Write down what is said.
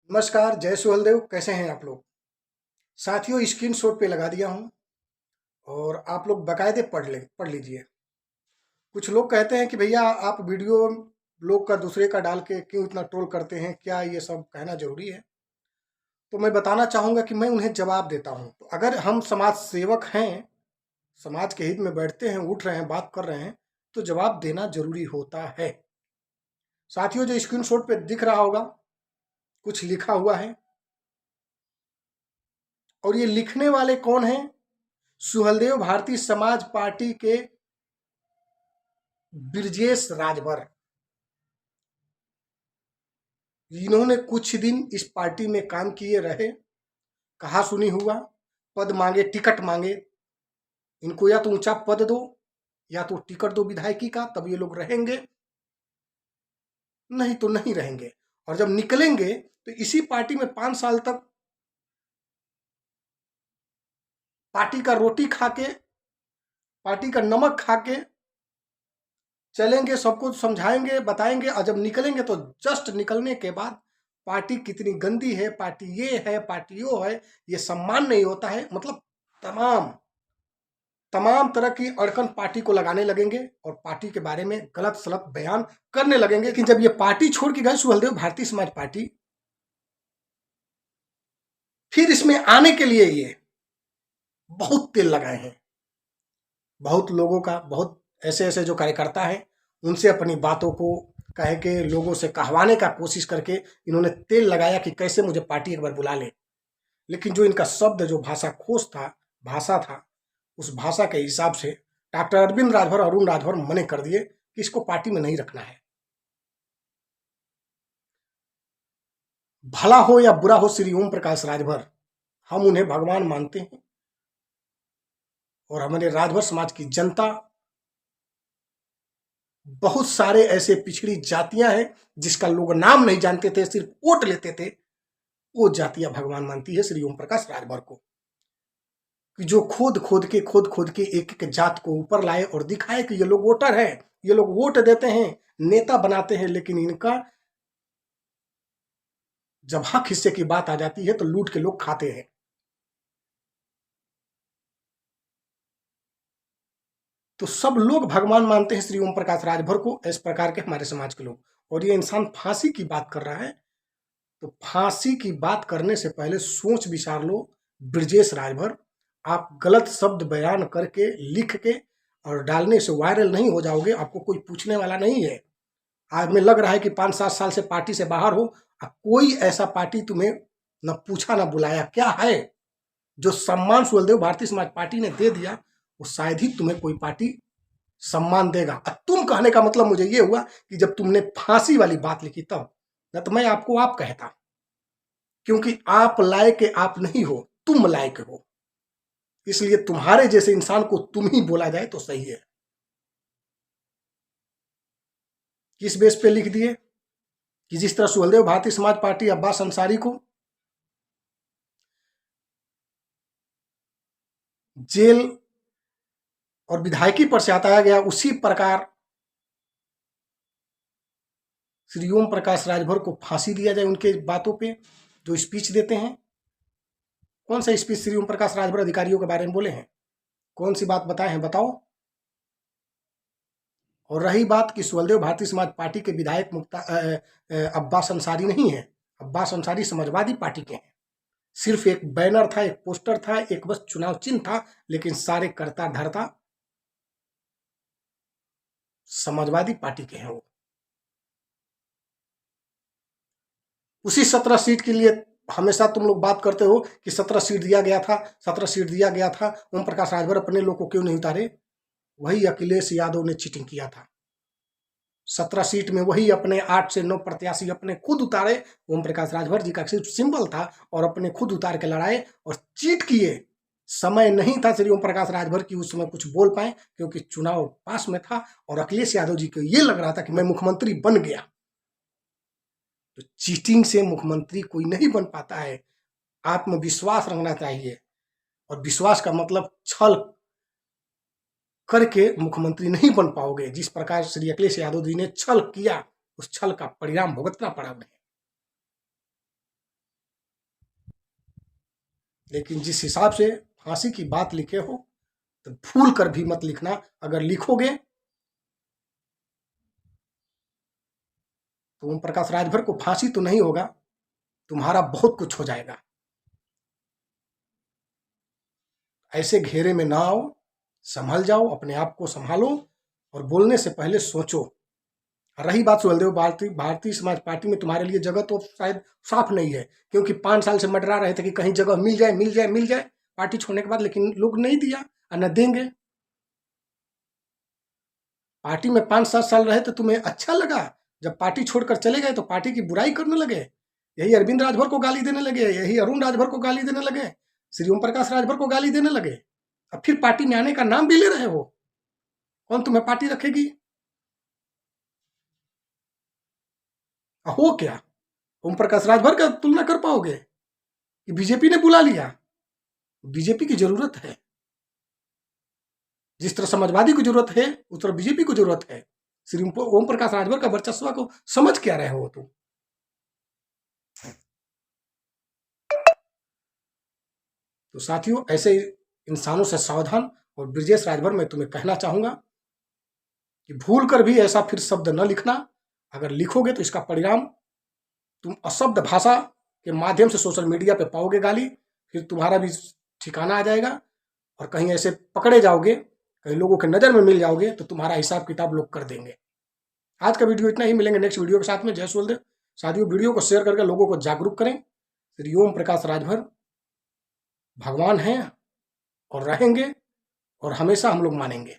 नमस्कार, जय सुहलदेव। कैसे हैं आप लोग? साथियों, स्क्रीनशॉट पे लगा दिया हूँ और आप लोग बाकायदे पढ़ लीजिए। कुछ लोग कहते हैं कि भैया आप वीडियो लोग का दूसरे का डाल के क्यों इतना ट्रोल करते हैं, क्या ये सब कहना जरूरी है? तो मैं बताना चाहूँगा कि मैं उन्हें जवाब देता हूँ। तो अगर हम समाज सेवक हैं, समाज के हित में बैठते हैं, उठ रहे हैं, बात कर रहे हैं, तो जवाब देना जरूरी होता है। साथियों, जो स्क्रीनशॉट पे दिख रहा होगा, कुछ लिखा हुआ है और ये लिखने वाले कौन हैं? सुहलदेव भारतीय समाज पार्टी के ब्रजेश राजभर। इन्होंने कुछ दिन इस पार्टी में काम किए रहे, कहा सुनी हुआ, पद मांगे, टिकट मांगे। इनको या तो ऊंचा पद दो या तो टिकट दो विधायकी का, तब ये लोग रहेंगे, नहीं तो नहीं रहेंगे। और जब निकलेंगे तो इसी पार्टी में 5 साल तक पार्टी का रोटी खा के, पार्टी का नमक खा के चलेंगे, सबको समझाएंगे, बताएंगे। और जब निकलेंगे तो जस्ट निकलने के बाद पार्टी कितनी गंदी है, पार्टी ये है, पार्टी वो है, ये सम्मान नहीं होता है। मतलब तमाम तमाम तरह की अड़कन पार्टी को लगाने लगेंगे और पार्टी के बारे में गलत सलत बयान करने लगेंगे। लेकिन जब ये पार्टी छोड़ के गए सुहलदेव भारतीय समाज पार्टी, फिर इसमें आने के लिए ये बहुत तेल लगाए हैं। बहुत लोगों का, बहुत ऐसे ऐसे जो कार्यकर्ता हैं, उनसे अपनी बातों को कह के, लोगों से कहवाने का कोशिश करके इन्होंने तेल लगाया कि कैसे मुझे पार्टी एक बार बुला ले। लेकिन जो इनका शब्द, जो भाषा खोज था, भाषा था, उस भाषा के हिसाब से डॉक्टर अरविंद राजभर, अरुण राजभर मने कर दिए कि इसको पार्टी में नहीं रखना है। भला हो या बुरा हो श्री ओम प्रकाश राजभर, हम उन्हें भगवान मानते हैं और हमारे राजभर समाज की जनता, बहुत सारे ऐसे पिछड़ी जातियां हैं जिसका लोग नाम नहीं जानते थे, सिर्फ वोट लेते थे। वो जातियां भगवान मानती है श्री ओम प्रकाश राजभर को, कि जो खोद खोद के एक एक जात को ऊपर लाए और दिखाए कि ये लोग वोटर हैं, ये लोग वोट देते हैं, नेता बनाते हैं। लेकिन इनका जब हक हिस्से की बात आ जाती है तो लूट के लोग खाते हैं। तो सब लोग भगवान मानते हैं श्री ओम प्रकाश राजभर को, इस प्रकार के हमारे समाज के लोग। और ये इंसान फांसी की बात कर रहा है, तो फांसी की बात करने से पहले सोच विचार लो। ब्रजेश राजभर, आप गलत शब्द बयान करके, लिख के और डालने से वायरल नहीं हो जाओगे, आपको कोई पूछने वाला नहीं है। आज में लग रहा है कि 5-7 साल से पार्टी से बाहर हो, कोई ऐसा पार्टी तुम्हें न पूछा न बुलाया। क्या है जो सम्मान सुहलदेव भारतीय समाज पार्टी ने दे दिया, वो शायद ही तुम्हें कोई पार्टी सम्मान देगा। तुम कहने का मतलब मुझे ये हुआ कि जब तुमने फांसी वाली बात लिखी तब, न तो मैं आपको आप कहता, क्योंकि आप लायक आप नहीं हो, तुम लायक हो। इसलिए तुम्हारे जैसे इंसान को तुम ही बोला जाए तो सही है। किस बेस पे लिख दिए कि जिस तरह सुहलदेव भारतीय समाज पार्टी अब्बास अंसारी को जेल और विधायकी पर से हटाया गया, उसी प्रकार श्री ओम प्रकाश राजभर को फांसी दिया जाए उनके बातों पे जो स्पीच देते हैं। कौन सा स्पीच श्री ओम प्रकाश राजभर अधिकारियों के बारे में बोले हैं? कौन सी बात बताए हैं, बताओ। और रही बात कि सुहलदेव भारतीय समाज पार्टी के विधायक अब्बास अंसारी नहीं है, अब्बास अंसारी समाजवादी पार्टी के हैं। सिर्फ एक बैनर था, एक पोस्टर था, एक बस चुनाव चिन्ह था, लेकिन सारे करता धरता समाजवादी पार्टी के हैं। वो उसी 17 सीट के लिए हमेशा तुम लोग बात करते हो कि 17 सीट दिया गया था, 17 सीट दिया गया था। ओम प्रकाश राजभर अपने लोग को क्यों नहीं उतारे? वही अखिलेश यादव ने चीटिंग किया था। 17 सीट में वही अपने 8 से 9 प्रत्याशी अपने खुद उतारे। ओम प्रकाश राजभर जी का सिर्फ सिंबल था और अपने खुद उतार के लड़ाए और चीट किए। समय नहीं था श्री ओम प्रकाश राजभर की उस समय कुछ बोल पाए, क्योंकि चुनाव पास में था और अखिलेश यादव जी को ये लग रहा था कि मैं मुख्यमंत्री बन गया। तो चीटिंग से मुख्यमंत्री कोई नहीं बन पाता है। आत्मविश्वास रखना चाहिए, और विश्वास का मतलब छल करके मुख्यमंत्री नहीं बन पाओगे। जिस प्रकार श्री अखिलेश यादव जी ने छल किया, उस छल का परिणाम भुगतना पड़ा उन्हें। लेकिन जिस हिसाब से फांसी की बात लिखे हो तो भूल कर भी मत लिखना। अगर लिखोगे तो ओम प्रकाश राजभर को फांसी तो नहीं होगा, तुम्हारा बहुत कुछ हो जाएगा। ऐसे घेरे में ना आओ, संभल जाओ, अपने आप को संभालो और बोलने से पहले सोचो। रही बात सुहेलदेव भारतीय समाज पार्टी में, तुम्हारे लिए जगह तो शायद साफ नहीं है, क्योंकि 5 साल से मंडरा रहे थे कि कहीं जगह मिल जाए मिल जाए मिल जाए पार्टी छोड़ने के बाद, लेकिन लोग नहीं दिया और न देंगे। पार्टी में 5-7 साल रहे तो तुम्हें अच्छा लगा, जब पार्टी छोड़कर चले गए तो पार्टी की बुराई करने लगे। यही अरविंद राजभर को गाली देने लगे, यही अरुण राजभर को गाली देने लगे, श्री ओम प्रकाश राजभर को गाली देने लगे। अब फिर पार्टी में आने का नाम भी ले रहे हो। कौन तुम्हें पार्टी रखेगी? हो क्या ओम प्रकाश राजभर का तुलना कर पाओगे कि बीजेपी ने बुला लिया? बीजेपी की जरूरत है, जिस तरह समाजवादी को जरूरत है उस तरह बीजेपी को जरूरत है। श्री ओम प्रकाश राजभर का वर्चस्व को समझ क्या रहे हो तुम? तो साथियों, ऐसे इंसानों से सावधान। और ब्रजेश राजभर, मैं तुम्हें कहना चाहूंगा कि भूल कर भी ऐसा फिर शब्द न लिखना। अगर लिखोगे तो इसका परिणाम तुम अशब्द भाषा के माध्यम से सोशल मीडिया पे पाओगे गाली, फिर तुम्हारा भी ठिकाना आ जाएगा और कहीं ऐसे पकड़े जाओगे, कहीं लोगों के नज़र में मिल जाओगे तो तुम्हारा हिसाब किताब लोग कर देंगे। आज का वीडियो इतना ही, मिलेंगे नेक्स्ट वीडियो के साथ में। जय सुहेलदेव। साथियों, वीडियो को शेयर करके लोगों को जागरूक करें। श्री ओम प्रकाश राजभर भगवान हैं और रहेंगे और हमेशा हम लोग मानेंगे।